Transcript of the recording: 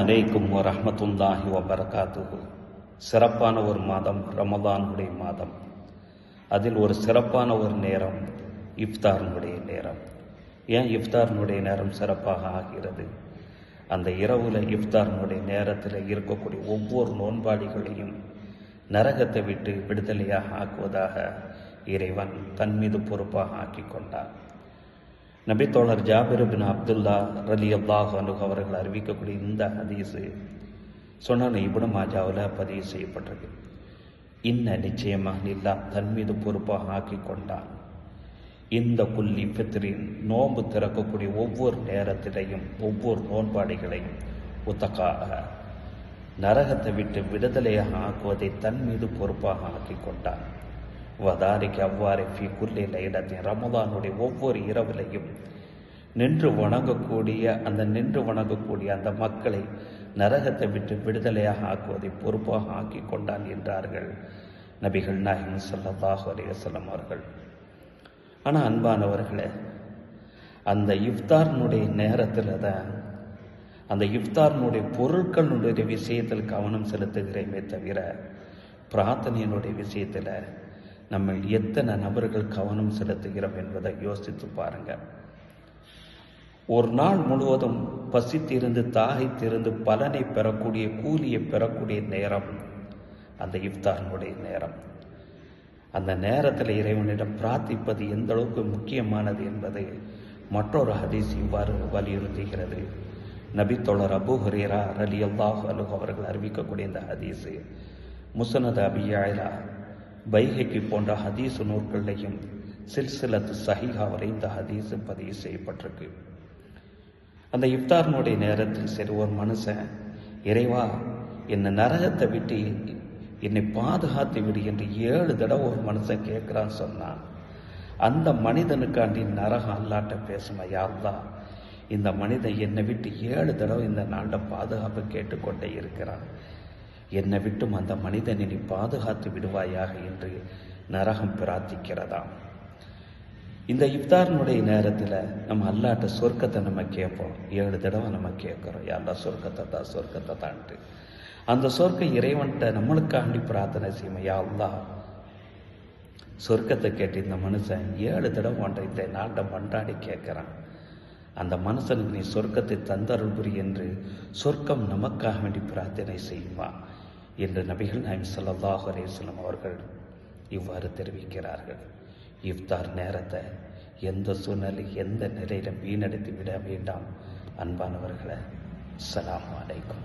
அலைக்கும் வரஹ்மத்துல்லாஹி வபரகாத்துஹு. சிறப்பான ஒரு மாதம் ரமதானுடைய மாதம். அதில் ஒரு சிறப்பான ஒரு நேரம் இஃப்தாரினுடைய நேரம். ஏன் இஃப்தாரினுடைய நேரம் சிறப்பாக ஆகிறது? அந்த இரவுல இஃப்தாரினுடைய நேரத்தில் இருக்கக்கூடிய ஒவ்வொரு நோன்பாளிகளையும் நரகத்தை விட்டு விடுதலையாக ஆக்குவதாக இறைவன் தன் மீது பொறுப்பாக ஆக்கி கொண்டார். நபித்தோழர் ஜாபிர் பின் அப்துல்லா ரலியல்லாஹு அன்ஹு அவர்கள் அறிவிக்கக்கூடிய இந்த ஹதீஸு சுனன் இப்னு மாஜாவில் பதிவு செய்யப்பட்டிருக்கு. நிச்சயமாக இல்லா தன் மீது பொறுப்பாக ஆக்கி கொண்டான். இந்த குல்லி ஃபித்ரின் நோன்பு திறக்கக்கூடிய ஒவ்வொரு நேரத்திலையும் ஒவ்வொரு நோன்பாடிகளையும் உத்தக்காக நரகத்தை விட்டு விடுதலையாக ஆக்குவதை தன் மீது பொறுப்பாக ஆக்கி கொண்டான். வதாரிக்கு அவ்வாறு ஃபி குல்லி லைலத்தின் ரமதானுடைய ஒவ்வொரு இரவிலையும் நின்று வணங்கக்கூடிய அந்த மக்களை நரகத்தை விட்டு விடுதலையாக ஆக்குவதை பொறுப்பாக ஆக்கி கொண்டான் என்றார்கள் நபிகள் நாயகம் ஸல்லல்லாஹு அலைஹி வஸல்லம் அவர்கள். ஆனால் அன்பானவர்களே, அந்த இஃப்தாரினுடைய நேரத்தில் தான் அந்த இஃப்தாரினுடைய பொருட்களுடைய விஷயத்தில் கவனம் செலுத்துகிறேமே தவிர பிரார்த்தனையினுடைய விஷயத்தில் நம்ம எத்தனை நபர்கள் கவனம் செலுத்துகிறோம் என்பதை யோசித்து பாருங்க. ஒரு நாள் முழுவதும் பசித்திருந்து தாகித்திருந்து பலனை பெறக்கூடிய கூலியை பெறக்கூடிய நேரம் அந்த இஃப்தாரினுடைய நேரம். அந்த நேரத்தில் இறைவனிடம் பிரார்த்திப்பது எந்த அளவுக்கு முக்கியமானது என்பதை மற்றொரு ஹதீஸ் இவ்வாறு வலியுறுத்துகிறது. நபித்தோழர் அபூ ஹுரைரா ரலியல்லாஹு அன்ஹு அவர்கள் அறிவிக்கக்கூடிய இந்த ஹதீஸு முஸ்னத் அபீ யஅலா, பைஹகி போன்ற ஹதீஸ் நூல்களையும் சில்சிலத்து சஹீஹா வரை இந்த ஹதீஸ் பதிவு செய்யப்பட்டிருக்கு. அந்த இஃப்தாரினுடைய நேரத்தில் சரி ஒரு மனுஷன், இறைவா என்னை நரகத்தை விட்டு என்னை பாதுகாத்து விடு என்று 7 தடவை ஒரு மனுஷன் கேட்குறான்னு சொன்னான். அந்த மனிதனுக்காண்டி நரகம் அல்லாட்ட பேசுமா, யா அல்லாஹ் இந்த மனிதன் என்னை விட்டு 7 தடவை இந்த நாண்ட பாதுகாப்பு கேட்டுக்கொண்டே இருக்கிறான், என்னை விட்டும் அந்த மனிதனை நீ பாதுகாத்து விடுவாயாக என்று நரகம் பிரார்த்திக்கிறதாம். இந்த இஃப்தாரினுடைய நேரத்தில் நம்ம அல்லாட்ட சொர்க்கத்தை நம்ம கேட்போம். 7 தடவை நம்ம கேட்குறோம், யா அல்லாஹ் சொர்க்கத்தை தான்ட்டு. அந்த சொர்க்க இறைவன்கிட்ட நம்மளுக்காண்டி பிரார்த்தனை செய்யும், யா அல்லாஹ் சொர்க்கத்தை கேட்டு இந்த மனுஷன் 7 தடவை இந்த நாட்டை மன்றாடி கேட்குறான், அந்த மனுஷனுக்கு நீ சொர்க்கத்தை தந்தருள் புரி என்று சொர்க்கம் நமக்காக வேண்டி பிரார்த்தனை செய்யுமா என்று நபிகள் நாயகம் ஸல்லல்லாஹு அலைஹி வஸல்லம் அவர்கள் இவ்வாறு தெரிவிக்கிறார்கள். இஃப்தார் நேரத்தை எந்த சூழ்நிலை எந்த நிலையிலும் வீணடித்து விட வேண்டாம். அன்பானவர்களே, அஸ்ஸலாமு அலைக்கும்.